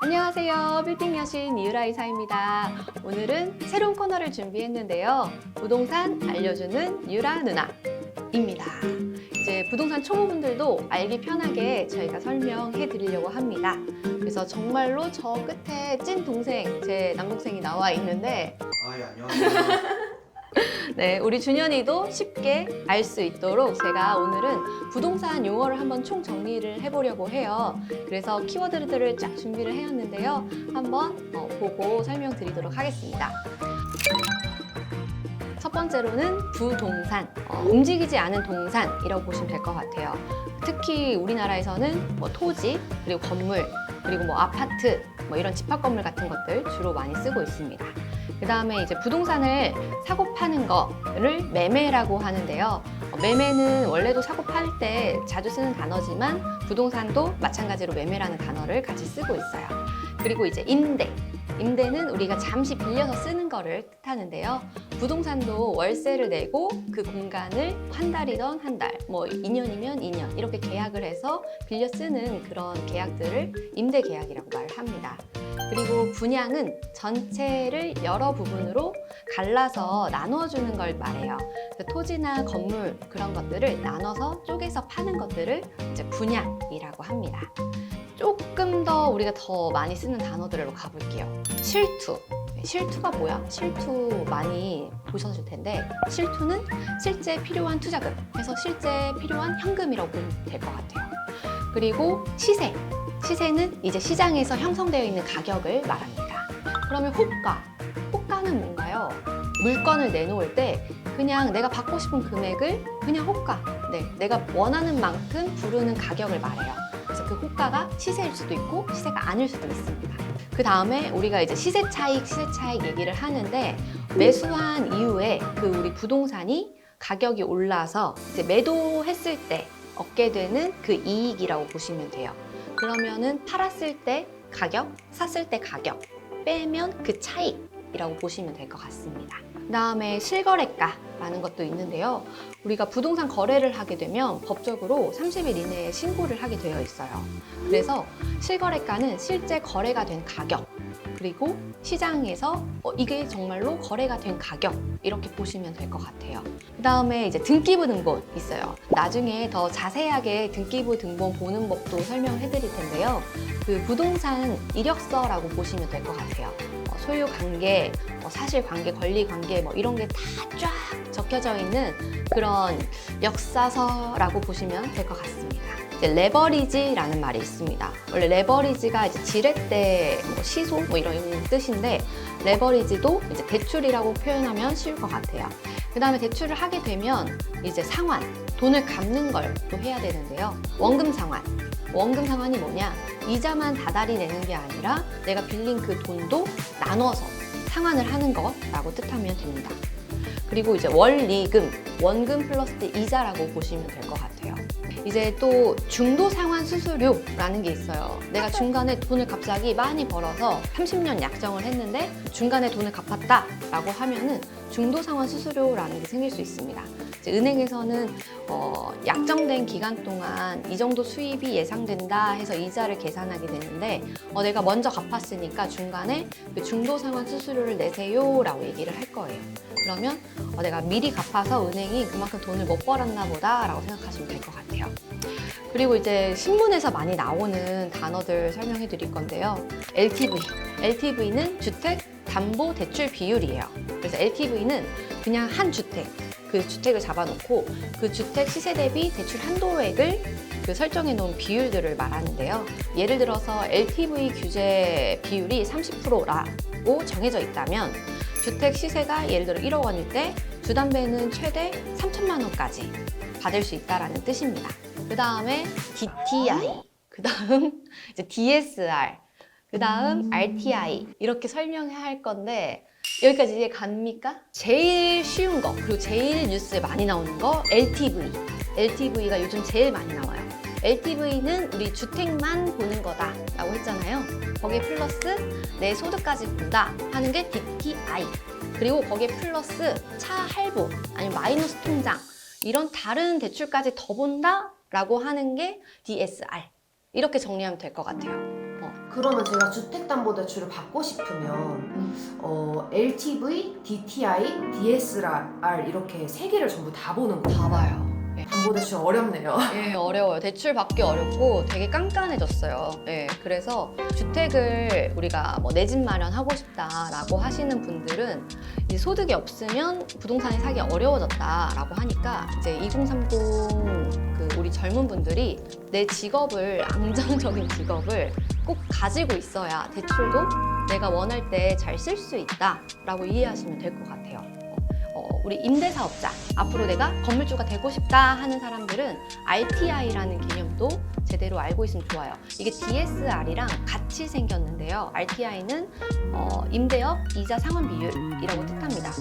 안녕하세요. 빌딩 여신 이유라 이사입니다. 오늘은 새로운 코너를 준비했는데요. 부동산 알려주는 유라 누나입니다. 이제 부동산 초보분들도 알기 편하게 저희가 설명해 드리려고 합니다. 그래서 정말로 저 끝에 찐 동생, 제 남동생이 나와 있는데 예, 안녕하세요. 네, 우리 준현이도 쉽게 알 수 있도록 제가 오늘은 부동산 용어를 한번 총 정리를 해보려고 해요. 그래서 키워드들을 쫙 준비를 해왔는데요. 한번 보고 설명드리도록 하겠습니다. 첫 번째로는 부동산, 움직이지 않은 동산이라고 보시면 될 것 같아요. 특히 우리나라에서는 토지, 그리고 건물, 그리고 아파트, 이런 집합 건물 같은 것들 주로 많이 쓰고 있습니다. 그 다음에 이제 부동산을 사고 파는 거를 매매라고 하는데요. 매매는 원래도 사고 팔 때 자주 쓰는 단어지만 부동산도 마찬가지로 매매라는 단어를 같이 쓰고 있어요. 그리고 이제 임대. 임대는 우리가 잠시 빌려서 쓰는 거를 뜻하는데요. 부동산도 월세를 내고 그 공간을 한 달이던 한 달, 2년이면 2년 이렇게 계약을 해서 빌려 쓰는 그런 계약들을 임대 계약이라고 말을 합니다. 그리고 분양은 전체를 여러 부분으로 갈라서 나누어주는 걸 말해요. 토지나 건물 그런 것들을 나눠서 쪼개서 파는 것들을 이제 분양이라고 합니다. 조금 더 우리가 더 많이 쓰는 단어들로 가볼게요. 실투. 실투가 뭐야? 실투 많이 보셨을 텐데 실투는 실제 필요한 투자금, 그래서 실제 필요한 현금이라고 보면 될 것 같아요. 그리고 시세. 시세는 이제 시장에서 형성되어 있는 가격을 말합니다. 그러면 호가. 호가는 뭔가요? 물건을 내놓을 때 그냥 내가 받고 싶은 금액을 그냥 호가, 내가 원하는 만큼 부르는 가격을 말해요. 그래서 그 호가가 시세일 수도 있고 시세가 아닐 수도 있습니다. 그 다음에 우리가 이제 시세 차익 얘기를 하는데 매수한 이후에 그 우리 부동산이 가격이 올라서 이제 매도했을 때 얻게 되는 그 이익이라고 보시면 돼요. 그러면은 팔았을 때 가격, 샀을 때 가격 빼면 그 차익이라고 보시면 될 것 같습니다. 그 다음에 실거래가라는 것도 있는데요. 우리가 부동산 거래를 하게 되면 법적으로 30일 이내에 신고를 하게 되어 있어요. 그래서 실거래가는 실제 거래가 된 가격, 그리고 시장에서 이게 정말로 거래가 된 가격 이렇게 보시면 될 것 같아요. 그 다음에 이제 등기부 등본 있어요. 나중에 더 자세하게 등기부 등본 보는 법도 설명해 드릴 텐데요. 그 부동산 이력서라고 보시면 될 것 같아요. 소유 관계, 사실 관계, 권리 관계 이런 게 다 쫙 적혀져 있는 그런 역사서라고 보시면 될 것 같습니다. 이제 레버리지라는 말이 있습니다. 원래 레버리지가 이제 지렛대, 시소 이런 뜻인데 레버리지도 이제 대출이라고 표현하면 쉬울 것 같아요. 그 다음에 대출을 하게 되면 이제 상환, 돈을 갚는 걸 또 해야 되는데요. 원금 상환. 원금 상환이 뭐냐? 이자만 다달이 내는 게 아니라 내가 빌린 그 돈도 나눠서 상환을 하는 거라고 뜻하면 됩니다. 그리고 이제 원리금, 원금 플러스 이자라고 보시면 될 것 같아요. 이제 또 중도 상환 수수료라는 게 있어요. 내가 중간에 돈을 갑자기 많이 벌어서 30년 약정을 했는데 중간에 돈을 갚았다라고 하면은 중도 상환 수수료라는 게 생길 수 있습니다. 이제 은행에서는 약정된 기간 동안 이 정도 수입이 예상된다 해서 이자를 계산하게 되는데 내가 먼저 갚았으니까 중간에 그 중도 상환 수수료를 내세요라고 얘기를 할 거예요. 그러면 내가 미리 갚아서 은행이 그만큼 돈을 못 벌었나 보다라고 생각하시면 될 것 같아요. 그리고 이제 신문에서 많이 나오는 단어들 설명해 드릴 건데요. LTV. LTV는 주택담보대출 비율이에요. 그래서 LTV는 그냥 한 주택, 그 주택을 잡아놓고 그 주택 시세 대비 대출 한도액을 설정해 놓은 비율들을 말하는데요. 예를 들어서 LTV 규제 비율이 30%라고 정해져 있다면 주택 시세가 예를 들어 1억 원일 때 주담배는 최대 3천만 원까지 받을 수 있다라는 뜻입니다. 그 다음에 DTI, 그 다음 이제 DSR, 그 다음 RTI 이렇게 설명할 건데 여기까지 이해 갑니까? 제일 쉬운 거, 그리고 제일 뉴스에 많이 나오는 거 LTV. LTV가 요즘 제일 많이 나와요. LTV는 우리 주택만 보는 거다라고 했잖아요. 거기에 플러스 내 소득까지 본다 하는 게 DTI. 그리고 거기에 플러스 차 할부 아니면 마이너스 통장 이런 다른 대출까지 더 본다라고 하는 게 DSR. 이렇게 정리하면 될 것 같아요. 그러면 제가 주택담보대출을 받고 싶으면 LTV, DTI, DSR 이렇게 세 개를 전부 다 보는 거예요. 다 봐요. 담보대출 어렵네요. 예, 어려워요. 대출 받기 어렵고 되게 깐깐해졌어요. 예, 그래서 주택을 우리가 뭐 내 집 마련하고 싶다라고 하시는 분들은 이제 소득이 없으면 부동산을 사기 어려워졌다라고 하니까 이제 2030 우리 젊은 분들이 내 직업을 안정적인 직업을 꼭 가지고 있어야 대출도 내가 원할 때 잘 쓸 수 있다라고 이해하시면 될 것 같아요. 우리 임대사업자, 앞으로 내가 건물주가 되고 싶다 하는 사람들은 RTI라는 개념도 제대로 알고 있으면 좋아요. 이게 DSR이랑 같이 생겼는데요. RTI는 임대업 이자 상환 비율이라고 뜻합니다.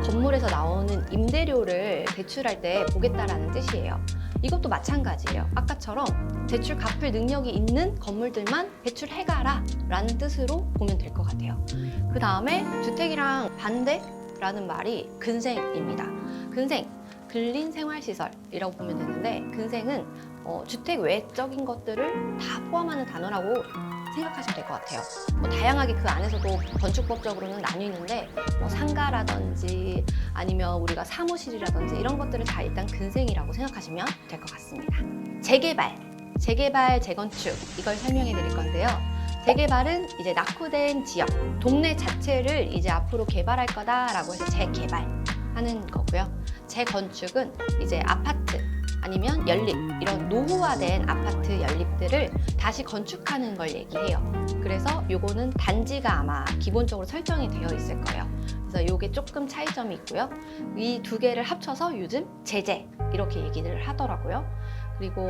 건물에서 나오는 임대료를 대출할 때 보겠다라는 뜻이에요. 이것도 마찬가지예요. 아까처럼 대출 갚을 능력이 있는 건물들만 대출해가라 라는 뜻으로 보면 될 것 같아요. 그 다음에 주택이랑 반대 라는 말이 근생입니다. 근생, 근린생활시설이라고 보면 되는데 근생은 주택 외적인 것들을 다 포함하는 단어라고 생각하시면 될 것 같아요. 다양하게 그 안에서도 건축법적으로는 나뉘는데 상가라든지 아니면 우리가 사무실이라든지 이런 것들을 다 일단 근생이라고 생각하시면 될 것 같습니다. 재개발, 재건축 이걸 설명해 드릴 건데요. 재개발은 이제 낙후된 지역, 동네 자체를 이제 앞으로 개발할 거다라고 해서 재개발하는 거고요. 재건축은 이제 아파트 아니면 연립, 이런 노후화된 아파트 연립들을 다시 건축하는 걸 얘기해요. 그래서 요거는 단지가 아마 기본적으로 설정이 되어 있을 거예요. 그래서 요게 조금 차이점이 있고요. 이 두 개를 합쳐서 요즘 제재 이렇게 얘기를 하더라고요. 그리고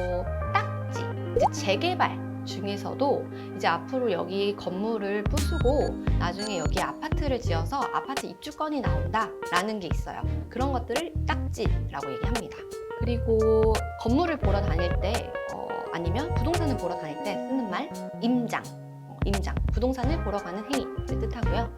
딱지, 이제 재개발 중에서도 이제 앞으로 여기 건물을 부수고 나중에 여기 아파트를 지어서 아파트 입주권이 나온다라는 게 있어요. 그런 것들을 딱지라고 얘기합니다. 그리고 건물을 보러 다닐 때 아니면 부동산을 보러 다닐 때 쓰는 말 임장, 부동산을 보러 가는 행위를 뜻하고요.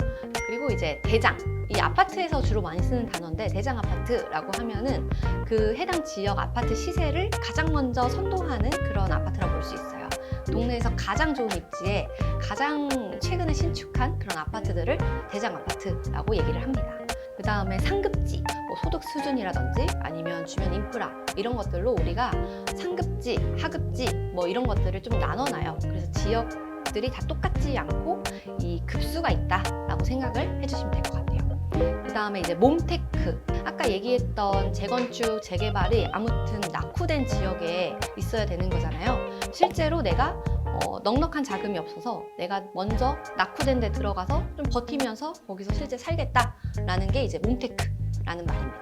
그리고 이제 대장, 이 아파트에서 주로 많이 쓰는 단어인데 대장 아파트라고 하면은 그 해당 지역 아파트 시세를 가장 먼저 선도하는 그런 아파트라고 볼 수 있어요. 동네에서 가장 좋은 입지에 가장 최근에 신축한 그런 아파트들을 대장 아파트라고 얘기를 합니다. 그 다음에 상급지, 소득 수준이라든지 아니면 주변 인프라 이런 것들로 우리가 상급지, 하급지 이런 것들을 좀 나눠놔요. 그래서 지역들이 다 똑같지 않고 이 급수가 있다라고 생각을 해주시면 될 것 같아요. 그 다음에 이제 몽테크, 아까 얘기했던 재건축, 재개발이 아무튼 낙후된 지역에 있어야 되는 거잖아요. 실제로 내가 넉넉한 자금이 없어서 내가 먼저 낙후된 데 들어가서 좀 버티면서 거기서 실제 살겠다라는 게 이제 몽테크라는 말입니다.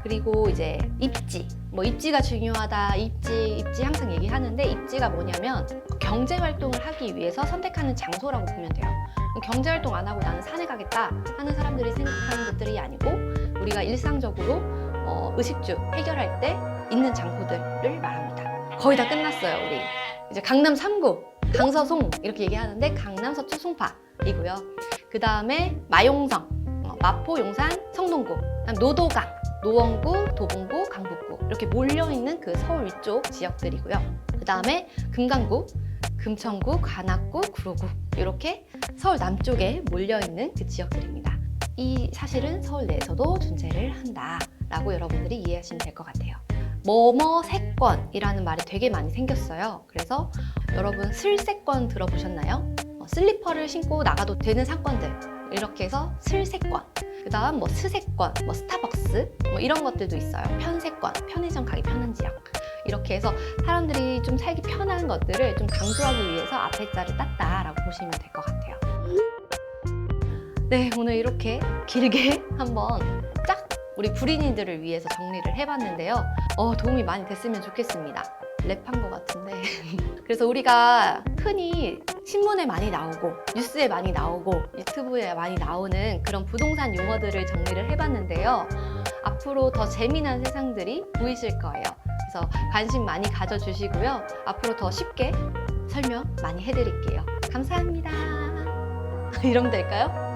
그리고 이제 입지, 입지가 중요하다, 입지 항상 얘기하는데 입지가 뭐냐면 경제 활동을 하기 위해서 선택하는 장소라고 보면 돼요. 경제 활동 안 하고 나는 산에 가겠다 하는 사람들이 생각하는 것들이 아니고 우리가 일상적으로 의식주 해결할 때 있는 장소들을 말합니다. 거의 다 끝났어요, 우리. 이제 강남 3구, 강서송 이렇게 얘기하는데 강남, 서초, 송파이고요. 그 다음에 마용성, 마포, 용산, 성동구, 그다음 노도강, 노원구, 도봉구, 강북구 이렇게 몰려있는 그 서울 위쪽 지역들이고요. 그 다음에 금강구, 금천구, 관악구, 구로구 이렇게 서울 남쪽에 몰려있는 그 지역들입니다. 이 사실은 서울 내에서도 존재를 한다라고 여러분들이 이해하시면 될 것 같아요. 뭐뭐세권이라는 말이 되게 많이 생겼어요. 그래서 여러분 슬세권 들어보셨나요? 슬리퍼를 신고 나가도 되는 상권들 이렇게 해서 슬세권. 그 다음 스세권, 스타벅스 이런 것들도 있어요. 편세권, 편의점 가기 편한 지역. 이렇게 해서 사람들이 좀 살기 편한 것들을 좀 강조하기 위해서 앞에 자를 땄다라고 보시면 될 것 같아요. 네, 오늘 이렇게 길게 한번 딱 우리 불인이들을 위해서 정리를 해봤는데요. 도움이 많이 됐으면 좋겠습니다. 랩한 것 같은데. 그래서 우리가 흔히 신문에 많이 나오고 뉴스에 많이 나오고 유튜브에 많이 나오는 그런 부동산 용어들을 정리를 해봤는데요. 앞으로 더 재미난 세상들이 보이실 거예요. 그래서 관심 많이 가져주시고요. 앞으로 더 쉽게 설명 많이 해드릴게요. 감사합니다. 이러면 될까요?